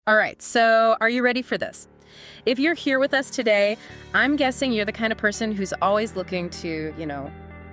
All right, so are you ready for this? If you're here with us today, I'm guessing you're the kind of person who's always looking to,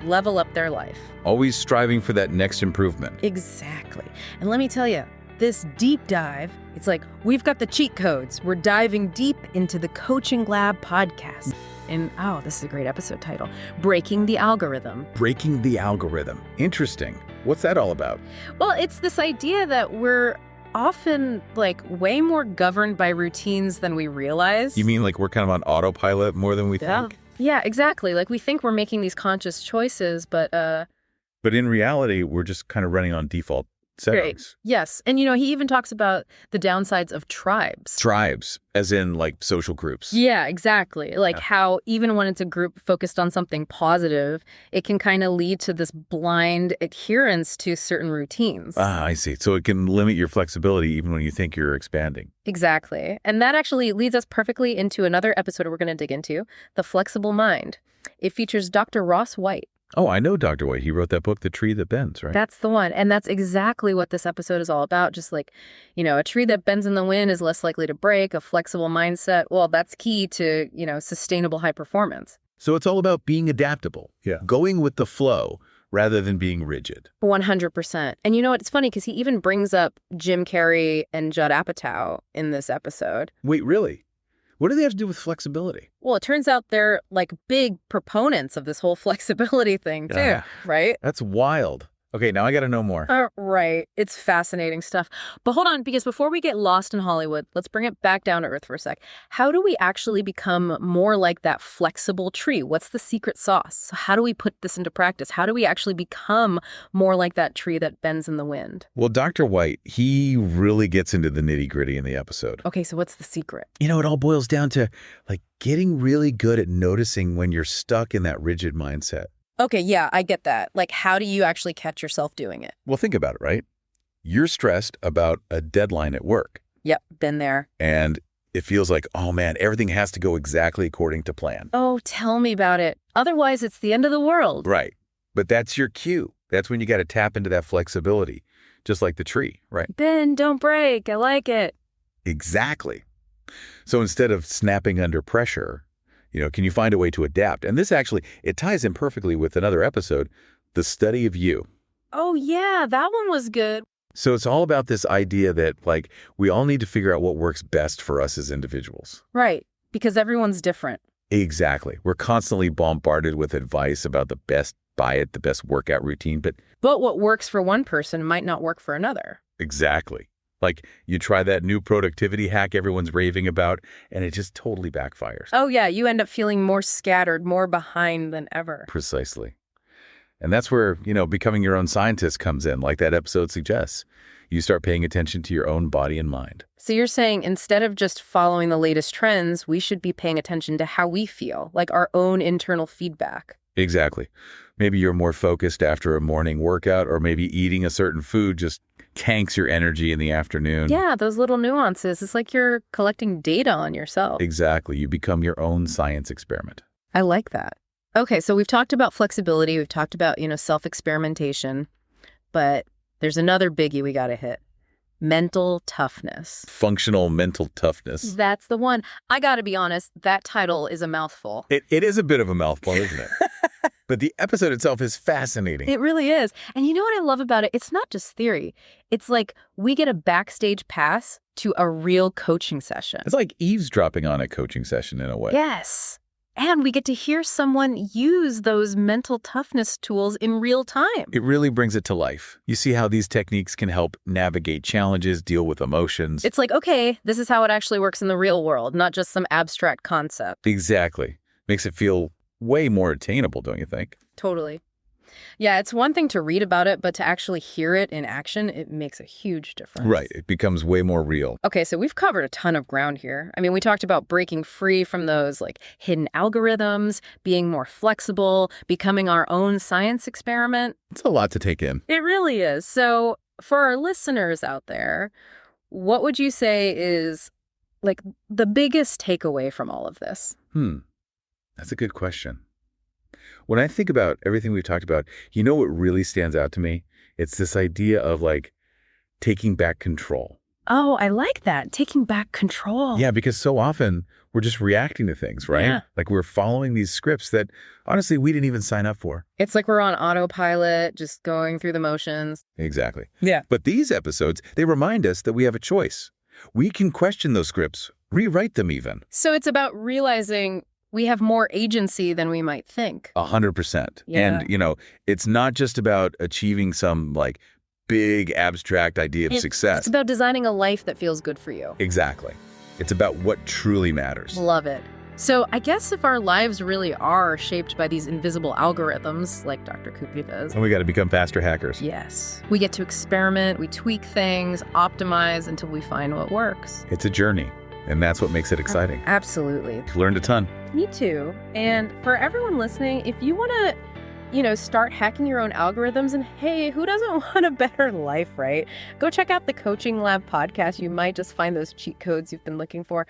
level up their life. Always striving for that next improvement. Exactly. And let me tell you, this deep dive, it's like we've got the cheat codes. We're diving deep into the Coaching Lab podcast. And this is a great episode title, Breaking the Algorithm. Breaking the algorithm. Interesting. What's that all about? Well, it's this idea that we're often way more governed by routines than we realize. You mean like we're kind of on autopilot more than we think? Yeah, exactly. Like we think we're making these conscious choices, but in reality, we're just kind of running on default settings. Great. Yes. And he even talks about the downsides of tribes. Tribes, as in like social groups. Yeah, exactly. How even when it's a group focused on something positive, it can kind of lead to this blind adherence to certain routines. I see. So it can limit your flexibility even when you think you're expanding. Exactly. And that actually leads us perfectly into another episode we're going to dig into, The Flexible Mind. It features Dr. Ross White. Oh, I know Dr. White. He wrote that book, The Tree That Bends, right? That's the one. And that's exactly what this episode is all about. Just a tree that bends in the wind is less likely to break. A flexible mindset, well, that's key to, sustainable high performance. So it's all about being adaptable. Yeah. Going with the flow rather than being rigid. 100%. And it's funny because he even brings up Jim Carrey and Judd Apatow in this episode. Wait, really? What do they have to do with flexibility? Well, it turns out they're big proponents of this whole flexibility thing too, right? That's wild. Okay, now I got to know more. Right. It's fascinating stuff. But hold on, because before we get lost in Hollywood, let's bring it back down to earth for a sec. How do we actually become more like that flexible tree? What's the secret sauce? So how do we put this into practice? How do we actually become more like that tree that bends in the wind? Well, Dr. White, he really gets into the nitty-gritty in the episode. Okay, so what's the secret? It all boils down to getting really good at noticing when you're stuck in that rigid mindset. Okay, yeah, I get that. How do you actually catch yourself doing it? Well, think about it, right? You're stressed about a deadline at work. Yep, been there. And it feels like, oh man, everything has to go exactly according to plan. Oh, tell me about it. Otherwise, it's the end of the world. Right. But that's your cue. That's when you got to tap into that flexibility, just like the tree, right? Bend, don't break. I like it. Exactly. So instead of snapping under pressure, can you find a way to adapt? And this actually, it ties in perfectly with another episode, The Study of You. Oh, yeah, that one was good. So it's all about this idea that, we all need to figure out what works best for us as individuals. Right, because everyone's different. Exactly. We're constantly bombarded with advice about the best diet, the best workout routine, but what works for one person might not work for another. Exactly. You try that new productivity hack everyone's raving about, and it just totally backfires. Oh, yeah. You end up feeling more scattered, more behind than ever. Precisely. And that's where, becoming your own scientist comes in, like that episode suggests. You start paying attention to your own body and mind. So you're saying instead of just following the latest trends, we should be paying attention to how we feel, our own internal feedback. Exactly. Maybe you're more focused after a morning workout, or maybe eating a certain food just tanks your energy in the afternoon. Yeah, those little nuances. It's like you're collecting data on yourself. Exactly. You become your own science experiment. I like that. Okay, so we've talked about flexibility. We've talked about, self-experimentation. But there's another biggie we got to hit. Mental toughness. Functional mental toughness. That's the one. I got to be honest, that title is a mouthful. It is a bit of a mouthful, isn't it? But the episode itself is fascinating. It really is. And you know what I love about it? It's not just theory. It's we get a backstage pass to a real coaching session. It's like eavesdropping on a coaching session in a way. Yes. And we get to hear someone use those mental toughness tools in real time. It really brings it to life. You see how these techniques can help navigate challenges, deal with emotions. It's okay, this is how it actually works in the real world, not just some abstract concept. Exactly. Makes it feel way more attainable, don't you think? Totally. Yeah, it's one thing to read about it, but to actually hear it in action, it makes a huge difference. Right. It becomes way more real. Okay, so we've covered a ton of ground here. I mean, we talked about breaking free from those hidden algorithms, being more flexible, becoming our own science experiment. It's a lot to take in. It really is. So for our listeners out there, what would you say is the biggest takeaway from all of this? That's a good question. When I think about everything we've talked about, what really stands out to me? It's this idea of taking back control. Oh, I like that. Taking back control. Yeah, because so often we're just reacting to things, right? Yeah. Like we're following these scripts that honestly we didn't even sign up for. It's like we're on autopilot, just going through the motions. Exactly. Yeah. But these episodes, they remind us that we have a choice. We can question those scripts, rewrite them even. So it's about realizing we have more agency than we might think. 100%. Yeah. And, it's not just about achieving some like big abstract idea of It's success. about designing a life that feels good for you. Exactly. It's about what truly matters. Love it. So I guess if our lives really are shaped by these invisible algorithms, like Dr. Kupi says, And we got to become faster hackers. yes, we get to experiment, we tweak things, optimize until we find what works. It's a journey, and that's what makes it exciting. Absolutely. Learned a ton. Me too. And for everyone listening, if you want to, start hacking your own algorithms, and hey, who doesn't want a better life, right? Go check out the Coaching Lab podcast. You might just find those cheat codes you've been looking for.